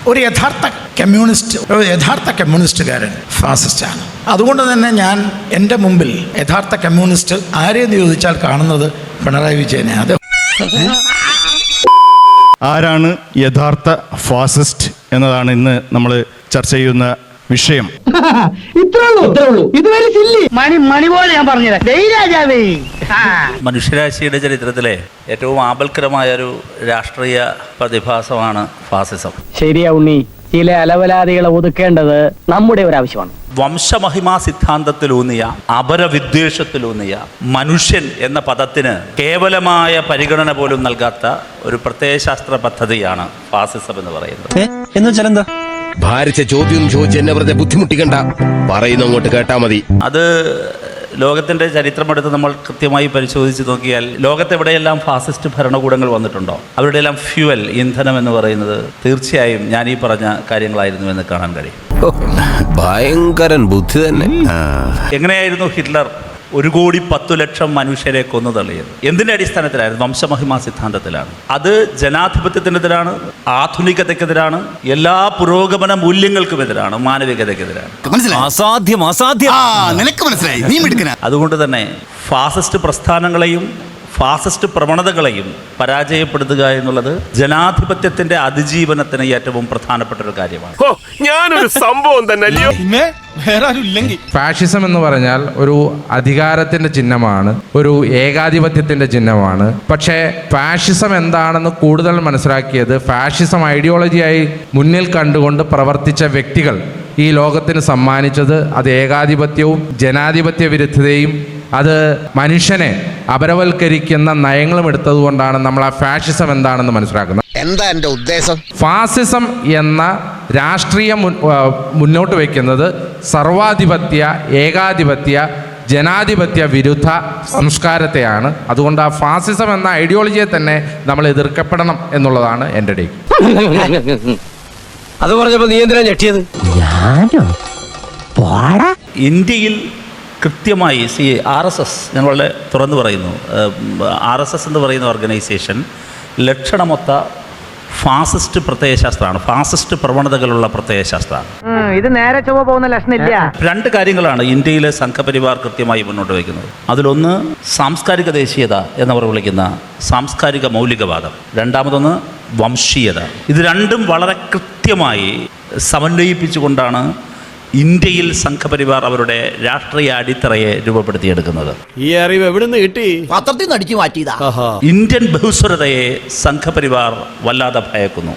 ഒരു യഥാർത്ഥ കമ്മ്യൂണിസ്റ്റുകാരൻ ഫാസിസ്റ്റാണ്. അതുകൊണ്ട് തന്നെ ഞാൻ എൻ്റെ മുമ്പിൽ യഥാർത്ഥ കമ്മ്യൂണിസ്റ്റ് ആരെന്ന് ചോദിച്ചാൽ കാണുന്നത് പിണറായി വിജയനെ. അത് ആരാണ് യഥാർത്ഥ ഫാസിസ്റ്റ് എന്നതാണ് ഇന്ന് നമ്മൾ ചർച്ച ചെയ്യുന്ന വിഷയം. മണി പോലെ ഞാൻ പറഞ്ഞുതരാം. മനുഷ്യരാശിയുടെ ചരിത്രത്തിലെ ഏറ്റവും ആപൽക്കരമായ ഒരു രാഷ്ട്രീയ പ്രതിഭാസമാണ് ഫാസിസം. ശരിയാ ഉണ്ണി, ചില അലവലാദികളെ ഒതുക്കേണ്ടത് നമ്മുടെ ഒരു ആവശ്യമാണ്. വംശമഹിമാ സിദ്ധാന്തത്തിലൂന്നിയ അപരവിദ്വേഷത്തിലൂന്നിയ മനുഷ്യൻ എന്ന പദത്തിന് കേവലമായ പരിഗണന പോലും നൽകാത്ത ഒരു പ്രത്യയശാസ്ത്ര പദ്ധതിയാണ് ഫാസിസം എന്ന് പറയുന്നത്. എന്ന് വെച്ചാൽ എന്താ? ഭാരിച്ച ചോദ്യം ചോദിച്ച് എന്നെ വെറുതെ ബുദ്ധിമുട്ടിക്കണ്ട, പറയുന്ന അങ്ങോട്ട് കേട്ടാ മതി. അത് ലോകത്തിൻ്റെ ചരിത്രമെടുത്ത് നമ്മൾ കൃത്യമായി പരിശോധിച്ച് നോക്കിയാൽ ലോകത്തെവിടെയെല്ലാം ഫാസിസ്റ്റ് ഭരണകൂടങ്ങൾ വന്നിട്ടുണ്ടോ അവരുടെയെല്ലാം ഫ്യൂവൽ, ഇന്ധനം എന്ന് പറയുന്നത് തീർച്ചയായും ഞാൻ ഈ പറഞ്ഞ കാര്യങ്ങളായിരുന്നു എന്ന് കാണാൻ കഴിയും. ഭയങ്കരൻ ബുദ്ധി തന്നെ. എങ്ങനെയായിരുന്നു ഹിറ്റ്ലർ 1,10,00,000 മനുഷ്യരെ കൊന്നു തള്ളിയത്? എന്തിൻ്റെ അടിസ്ഥാനത്തിലായിരുന്നു? വംശമഹിമാ സിദ്ധാന്തത്തിലാണ്. അത് ജനാധിപത്യത്തിനെതിരാണ്, ആധുനികതയ്ക്കെതിരാണ്, എല്ലാ പുരോഗമന മൂല്യങ്ങൾക്കുമെതിരാണ്, മാനവികതയ്ക്കെതിരാണ്. അസാധ്യം അസാധ്യം. നിനക്ക് മനസ്സിലായി, നീ മിടുക്കനാ. അതുകൊണ്ട് തന്നെ ഫാസിസ്റ്റ് പ്രസ്ഥാനങ്ങളെയും ഫാസിസ്റ്റ് പ്രവണതകളെയും പരാജയപ്പെടുത്തുക എന്നുള്ളത് ജനാധിപത്യത്തിന്റെ അതിജീവനത്തിന് ഏറ്റവും പ്രധാനപ്പെട്ട ഒരു കാര്യമാണ്. ഞാനൊരു സംഭവം തന്നെ. ഫാഷിസം എന്ന് പറഞ്ഞാൽ ഒരു അധികാരത്തിന്റെ ചിഹ്നമാണ്, ഒരു ഏകാധിപത്യത്തിന്റെ ചിഹ്നമാണ്. പക്ഷേ ഫാഷിസം എന്താണെന്ന് കൂടുതൽ മനസ്സിലാക്കിയത് ഫാഷിസം ഐഡിയോളജിയായി മുന്നിൽ കണ്ടുകൊണ്ട് പ്രവർത്തിച്ച വ്യക്തികൾ ഈ ലോകത്തിന് സമ്മാനിച്ചത് അത് ഏകാധിപത്യവും ജനാധിപത്യ വിരുദ്ധതയും അത് മനുഷ്യനെ അപരവൽക്കരിക്കുന്ന നയങ്ങളും എടുത്തതുകൊണ്ടാണ് നമ്മൾ ആ ഫാഷിസം എന്താണെന്ന് മനസ്സിലാക്കുന്നത്. എന്താ എന്റെ ഉദ്ദേശം? ഫാസിസം എന്ന രാഷ്ട്രീയം മുന്നോട്ട് വയ്ക്കുന്നത് സർവാധിപത്യ, ഏകാധിപത്യ, ജനാധിപത്യ വിരുദ്ധ സംസ്കാരത്തെയാണ്. അതുകൊണ്ട് ആ ഫാസിസം എന്ന ഐഡിയോളജിയെ തന്നെ നമ്മൾ എതിർക്കപ്പെടണം എന്നുള്ളതാണ് എൻ്റെ ഡേ. അത് പറഞ്ഞപ്പോ നീ എന്തിനാ ഞെട്ടിയത്? ഇന്ത്യയിൽ കൃത്യമായി RSS, ഞാൻ വളരെ തുറന്നു പറയുന്നു, RSS എന്ന് പറയുന്ന ഓർഗനൈസേഷൻ ലക്ഷണമൊത്ത ഫാസിസ്റ്റ് പ്രത്യയശാസ്ത്രമാണ്, ഫാസിസ്റ്റ് പ്രവണതകളുള്ള പ്രത്യയശാസ്ത്രമാണ്. ഇത് നേരെ ചൊവ്വ പോകുന്ന ലക്ഷണില്ല. രണ്ട് കാര്യങ്ങളാണ് ഇന്ത്യയിലെ സംഘപരിവാർ കൃത്യമായി മുന്നോട്ട് വയ്ക്കുന്നത്. അതിലൊന്ന് സാംസ്കാരിക ദേശീയത എന്നവർ വിളിക്കുന്ന സാംസ്കാരിക മൗലികവാദം, രണ്ടാമതൊന്ന് വംശീയത. ഇത് രണ്ടും വളരെ കൃത്യമായി സമന്വയിപ്പിച്ചുകൊണ്ടാണ് ഇന്ത്യയിൽ സംഘപരിവാർ അവരുടെ രാഷ്ട്രീയ അടിത്തറയെ രൂപപ്പെടുത്തിയെടുക്കുന്നത്. ഈ അറിവ് എവിടെ നിന്ന് കിട്ടി? പത്രത്തിൽ നിന്ന് അടിച്ചു മാറ്റിയതാ. ഇന്ത്യൻ ബഹുസ്വരതയെ സംഘപരിവാർ വല്ലാതെ ഭയക്കുന്നു.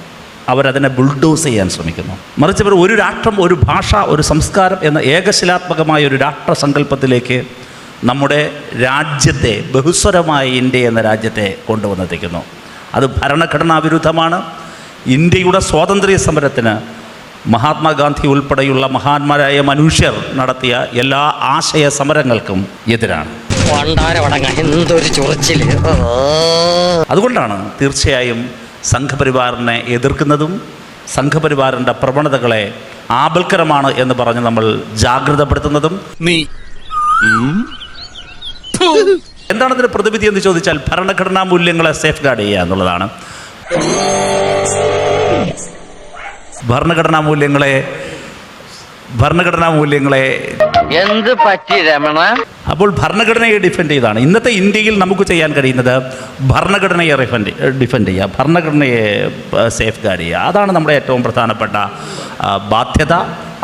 അവരതിനെ ബുൾഡോസ് ചെയ്യാൻ ശ്രമിക്കുന്നു. മറിച്ച് അവർ ഒരു രാഷ്ട്രം, ഒരു ഭാഷ, ഒരു സംസ്കാരം എന്ന ഏകശിലാത്മകമായ ഒരു രാഷ്ട്രസങ്കല്പത്തിലേക്ക് നമ്മുടെ രാജ്യത്തെ, ബഹുസ്വരമായ ഇന്ത്യ എന്ന രാജ്യത്തെ കൊണ്ടുവന്നെത്തിക്കുന്നു. അത് ഭരണഘടനാ വിരുദ്ധമാണ്. ഇന്ത്യയുടെ സ്വാതന്ത്ര്യ സമരത്തിന് മഹാത്മാഗാന്ധി ഉൾപ്പെടെയുള്ള മഹാന്മാരായ മനുഷ്യർ നടത്തിയ എല്ലാ ആശയ സമരങ്ങൾക്കും എതിരാണ്. അതുകൊണ്ടാണ് തീർച്ചയായും സംഘപരിവാറിനെ എതിർക്കുന്നതും സംഘപരിവാറിൻ്റെ പ്രവണതകളെ ആപൽക്കരമാണ് എന്ന് പറഞ്ഞ് നമ്മൾ ജാഗ്രതപ്പെടുത്തുന്നതും. എന്താണ് ഇതിന് പ്രതിവിധി എന്ന് ചോദിച്ചാൽ ഭരണഘടനാ മൂല്യങ്ങളെ സേഫ് ഗാർഡ് ചെയ്യുക എന്നുള്ളതാണ്. ഭരണഘടനാ മൂല്യങ്ങളെ എന്ത് പറ്റി രമണ? അപ്പോൾ ഭരണഘടനയെ ഡിഫെൻഡ് ചെയ്താണ് ഇന്നത്തെ ഇന്ത്യയിൽ നമുക്ക് ചെയ്യാൻ കഴിയുന്നത്. ഭരണഘടനയെ ഡിഫെൻഡ് ചെയ്യുക, ഭരണഘടനയെ സേഫ് ഗാർഡ് ചെയ്യുക, അതാണ് നമ്മുടെ ഏറ്റവും പ്രധാനപ്പെട്ട ബാധ്യത.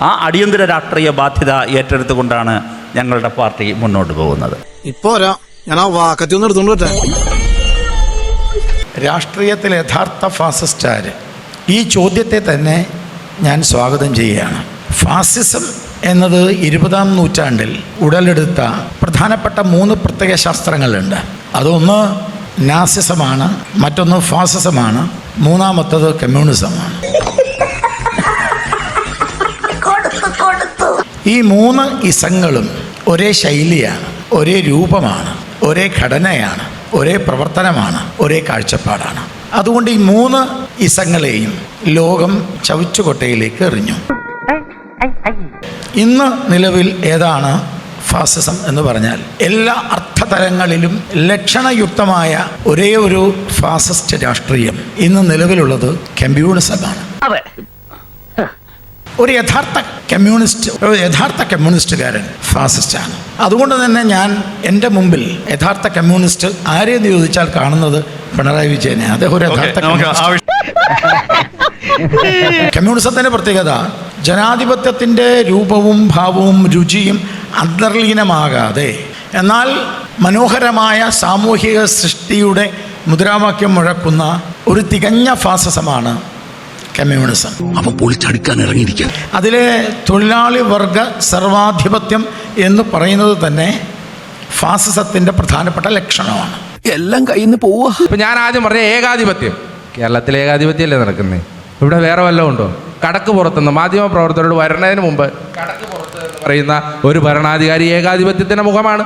ആ അടിയന്തര രാഷ്ട്രീയ ബാധ്യത ഏറ്റെടുത്തുകൊണ്ടാണ് ഞങ്ങളുടെ പാർട്ടി മുന്നോട്ട് പോകുന്നത്. രാഷ്ട്രീയത്തിലെ യഥാർത്ഥ ഫാസിസ്റ്റാര് ഈ ചോദ്യത്തെ തന്നെ ഞാൻ സ്വാഗതം ചെയ്യുകയാണ്. ഫാസിസം എന്നത് 20-ാം നൂറ്റാണ്ടിൽ ഉടലെടുത്ത പ്രധാനപ്പെട്ട 3 പ്രത്യയശാസ്ത്രങ്ങളുണ്ട്. അതൊന്ന് നാസിസമാണ്, മറ്റൊന്ന് ഫാസിസമാണ്, മൂന്നാമത്തത് കമ്മ്യൂണിസമാണ്. ഈ 3 ഇസങ്ങളും ഒരേ ശൈലിയാണ്, ഒരേ രൂപമാണ്, ഒരേ ഘടനയാണ്, ഒരേ പ്രവർത്തനമാണ്, ഒരേ കാഴ്ചപ്പാടാണ്. അതുകൊണ്ട് ഈ 3 ഇസങ്ങളെയും ലോകം ചവിച്ചുകൊട്ടയിലേക്ക് എറിഞ്ഞു. ഇന്ന് നിലവിൽ ഏതാണ് ഫാസിസം എന്ന് പറഞ്ഞാൽ എല്ലാ അർത്ഥതലങ്ങളിലും ലക്ഷണയുക്തമായ ഒരേ ഒരു ഫാസിസ്റ്റ് രാഷ്ട്രീയം ഇന്ന് നിലവിലുള്ളത് കമ്മ്യൂണിസമാണ്. ഒരു യഥാർത്ഥ കമ്മ്യൂണിസ്റ്റുകാരൻ ഫാസിസ്റ്റാണ്. അതുകൊണ്ട് തന്നെ ഞാൻ എൻ്റെ മുമ്പിൽ യഥാർത്ഥ കമ്മ്യൂണിസ്റ്റ് ആരെയെന്ന് ചോദിച്ചാൽ കാണുന്നത് പിണറായി വിജയനെ. അദ്ദേഹം ഒരു യഥാർത്ഥ കമ്മ്യൂണിസത്തിൻ്റെ പ്രത്യേകത ജനാധിപത്യത്തിൻ്റെ രൂപവും ഭാവവും രുചിയും അന്തർലീനമാകാതെ എന്നാൽ മനോഹരമായ സാമൂഹിക സൃഷ്ടിയുടെ മുദ്രാവാക്യം മുഴക്കുന്ന ഒരു തികഞ്ഞ ഫാസിസമാണ് കമ്മ്യൂണിസം. അപ്പൊ പൊളിച്ചടുക്കാൻ ഇറങ്ങിയിരിക്കുക. അതിലെ തൊഴിലാളി വർഗ സർവാധിപത്യം എന്ന് പറയുന്നത് തന്നെ ഫാസിസത്തിൻ്റെ പ്രധാനപ്പെട്ട ലക്ഷണമാണ്. എല്ലാം കയ്യിൽ നിന്ന് പോവാ. ഇപ്പൊ ഞാൻ ആദ്യം പറഞ്ഞ ഏകാധിപത്യം, കേരളത്തിലെ ഏകാധിപത്യമല്ലേ നടക്കുന്നത്? ഇവിടെ വേറെ വല്ലതും ഉണ്ടോ? കടക്ക് പുറത്തുനിന്ന് മാധ്യമ പ്രവർത്തകരോട് വരുന്നതിന് മുമ്പ് കടക്ക് പുറത്ത് എന്ന് പറയുന്ന ഒരു ഭരണാധികാരി ഏകാധിപത്യത്തിന്റെ മുഖമാണ്.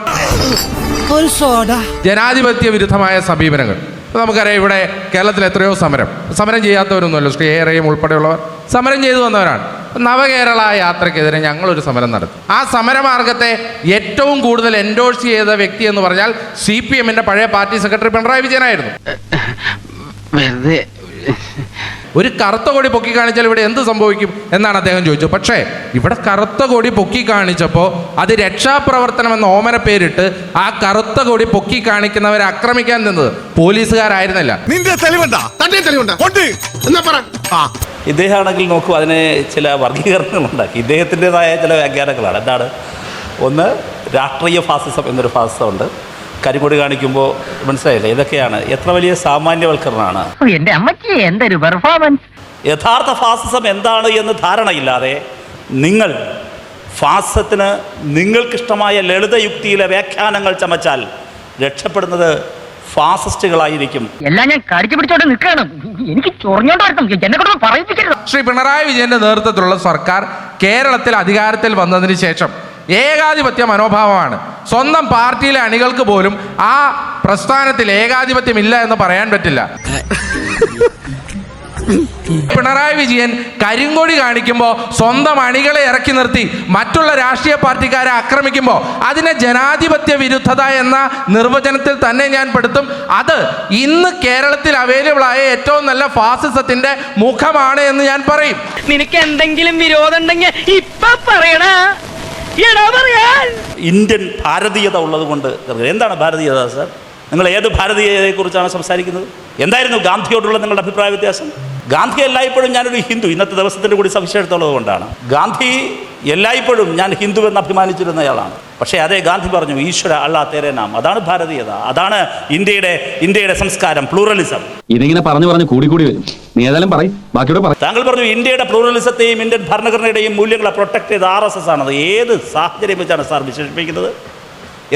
ജനാധിപത്യ വിരുദ്ധമായ സമീപനങ്ങൾ. ഇപ്പൊ നമുക്കറിയാം, ഇവിടെ കേരളത്തിൽ എത്രയോ സമരം ചെയ്യാത്തവരൊന്നുമല്ലോ. ശ്രീ എ റഹീം ഉൾപ്പെടെയുള്ളവർ സമരം ചെയ്തു വന്നവരാണ്. നവകേരള യാത്രക്കെതിരെ ഞങ്ങളൊരു സമരം നടത്തി. ആ സമരമാർഗത്തെ ഏറ്റവും കൂടുതൽ എൻഡോഴ്സ് ചെയ്ത വ്യക്തി എന്ന് പറഞ്ഞാൽ CPM-ന്റെ പഴയ പാർട്ടി സെക്രട്ടറി പിണറായി വിജയനായിരുന്നു. ഒരു കറുത്ത കൊടി പൊക്കി കാണിച്ചാൽ ഇവിടെ എന്ത് സംഭവിക്കും എന്നാണ് അദ്ദേഹം ചോദിച്ചത്. പക്ഷേ ഇവിടെ കറുത്ത കൊടി പൊക്കി കാണിച്ചപ്പോൾ അത് രക്ഷാപ്രവർത്തനം എന്ന ഓമന പേരിട്ട് ആ കറുത്ത കൊടി പൊക്കി കാണിക്കുന്നവരെ ആക്രമിക്കാൻ നിന്നത് പോലീസുകാരായിരുന്നില്ല. നിന്റെ തെളിവുണ്ടാ? തന്റെ തെളിവുണ്ടാ? കൊണ്ട് എന്നാ പറ. ഇദ്ദേഹമാണെങ്കിൽ നോക്കൂ, അതിന് ചില വർഗീകരണങ്ങളുണ്ടാക്കി. ഇദ്ദേഹത്തിൻ്റെതായ ചില വ്യാഖ്യാനങ്ങളാണ്. എന്താണ്? ഒന്ന്, രാഷ്ട്രീയ ഫാസിസം എന്നൊരു ഫാസിസമുണ്ട്. കരിമുടി കാണിക്കുമ്പോൾ മനസ്സിലായില്ലേ? ഇതൊക്കെയാണ് എത്ര വലിയ സാമാന്യവൽക്കരണമാണ്. എന്റെ അമ്മച്ചി എന്തൊരു പെർഫോമൻസ്. യഥാർത്ഥ ഫാസിസം എന്താണ് എന്ന് ധാരണയില്ലാതെ നിങ്ങൾ ഫാസിസത്തിന് നിങ്ങൾക്കിഷ്ടമായ ലളിതയുക്തിയിലെ വ്യാഖ്യാനങ്ങൾ ചമച്ചാൽ രക്ഷപ്പെടുന്നത് ഫാസിസ്റ്റുകളായിരിക്കും. എല്ലാം ഞാൻ കടിച്ചു പിടിച്ചോണ്ട് നിൽക്കണം. എനിക്ക് ചൊറിഞ്ഞോണ്ട് എന്നെ കൊണ്ട് പറയിപ്പിക്കരുത്. ശ്രീ പിണറായി വിജയന്റെ നേതൃത്വത്തിലുള്ള സർക്കാർ കേരളത്തിൽ അധികാരത്തിൽ വന്നതിന് ശേഷം ഏകാധിപത്യ മനോഭാവമാണ്. സ്വന്തം പാർട്ടിയിലെ അണികൾക്ക് പോലും ആ പ്രസ്ഥാനത്തിൽ ഏകാധിപത്യമില്ല എന്ന് പറയാൻ പറ്റില്ല. പിണറായി വിജയൻ കരിങ്കൊടി കാണിക്കുമ്പോൾ സ്വന്തം അണികളെ ഇറക്കി നിർത്തി മറ്റുള്ള രാഷ്ട്രീയ പാർട്ടിക്കാരെ ആക്രമിക്കുമ്പോൾ അതിനെ ജനാധിപത്യ വിരുദ്ധത എന്ന നിർവചനത്തിൽ തന്നെ ഞാൻ പെടുത്തും. അത് ഇന്ന് കേരളത്തിൽ അവൈലബിൾ ആയ ഏറ്റവും നല്ല ഫാസിസത്തിന്റെ മുഖമാണ് എന്ന് ഞാൻ പറയും. നിനക്ക് എന്തെങ്കിലും വിരോധം ഉണ്ടെങ്കിൽ ഇപ്പൊ പറയണ. ഇന്ത്യൻ ഭാരതീയത ഉള്ളത് കൊണ്ട്. എന്താണ് ഭാരതീയത സർ? നിങ്ങൾ ഏത് ഭാരതീയതയെക്കുറിച്ചാണ് സംസാരിക്കുന്നത്? എന്തായിരുന്നു ഗാന്ധിയോടുള്ള നിങ്ങളുടെ അഭിപ്രായ വ്യത്യാസം? ഗാന്ധി എല്ലായ്പ്പോഴും ഞാനൊരു ഹിന്ദു, ഇന്നത്തെ ദിവസത്തിൻ്റെ കൂടി സവിശേഷത ഉള്ളത് കൊണ്ടാണ്. ഗാന്ധി എല്ലായ്പ്പോഴും ഞാൻ ഹിന്ദു എന്ന് അഭിമാനിച്ചിരുന്നയാളാണ്. പക്ഷേ അതേ ഗാന്ധി പറഞ്ഞു ഈശ്വര അല്ലാ തേരെ നാം. അതാണ് ഭാരതീയത, അതാണ് ഇന്ത്യയുടെ സംസ്കാരം, പ്ലൂറലിസം. ഇതിങ്ങനെ പറഞ്ഞു കൂടി വരും. നീ ഏതായാലും പറയും, ബാക്കിയോട് പറയും. താങ്കൾ പറഞ്ഞു ഇന്ത്യയുടെ പ്ലൂറലിസത്തെയും ഇന്ത്യൻ ഭരണഘടനയുടെയും മൂല്യങ്ങളെ പ്രൊട്ടക്ട് ചെയ്ത് RSS ആണത്. ഏത് സാഹചര്യം വെച്ചാണ് സാർ വിശേഷിപ്പിക്കുന്നത്?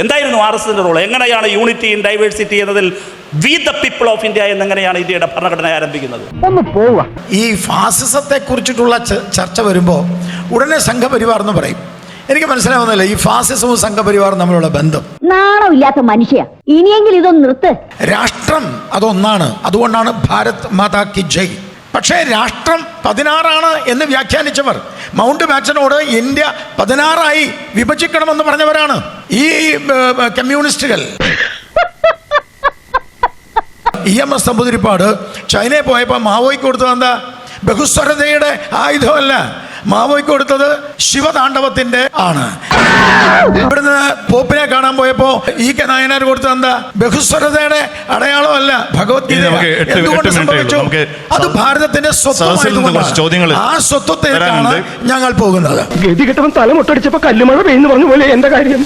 എന്തായിരുന്നു RSSന്റെ റോൾ? എങ്ങനെയാണ് യൂണിറ്റി ഇൻ ഡൈവേഴ്സിറ്റി എന്നതിൽ we the people of India എന്നെങ്ങനെയാണ് ഇന്ത്യയുടെ ഭരണഘടന ആരംഭിക്കുന്നത്? ഈ ഫാസിസത്തെ കുറിച്ചിട്ടുള്ള ചർച്ച വരുമ്പോൾ ഉടനെ സംഘപരിവാർ എന്ന് പറയും. എനിക്ക് മനസ്സിലാവുന്നില്ല ഈ ഫാസിസവും സംഘപരിവാറും തമ്മിലുള്ള ബന്ധം. നാണമില്ലാത്ത മനുഷ്യ, ഇനിയെങ്കിലും ഇതൊന്ന് നിർത്ത്. രാഷ്ട്രം അതൊന്നാണ്, അതുകൊണ്ടാണ് ഭാരത് മാതാ കി ജയ്. പക്ഷേ രാഷ്ട്രം 16 എന്ന് വ്യാഖ്യാനിച്ചവർ മൗണ്ട് ബാറ്റനോട് ഇന്ത്യ 16 വിഭജിക്കണമെന്ന് പറഞ്ഞവരാണ് ഈ കമ്മ്യൂണിസ്റ്റുകൾ. EMS നമ്പൂതിരിപ്പാട് ചൈനയിൽ പോയപ്പോൾ മാവോയ്ക്ക് കൊടുത്തത് എന്താ? ബഹുസ്വരതയുടെ ആയുധമല്ല, മാവോയ്ക്ക് കൊടുത്തത് ശിവതാണ്ഡവത്തിന്റെ ആണ്. ഇവിടുന്ന് പോപ്പിനെ കാണാൻ പോയപ്പോ നായനാർ കൊടുത്തത് എന്താ? ബഹുസ്വരതയുടെ അടയാളമല്ല, ഭഗവത്ഗീത. എന്തുകൊണ്ട് സംഭവിച്ചു? അത് ഭാരതത്തിന്റെ സ്വത്വമായതുകൊണ്ടാണ്. ആ സ്വത്വത്തിലേക്കാണ് ഞങ്ങൾ പോകുന്നത്. ഗതി കെട്ടവൻ തല മുട്ടടിച്ചപ്പോ കല്ലുമഴ പെയ്യുന്നു പറഞ്ഞ പോലെ എന്റെ കാര്യം.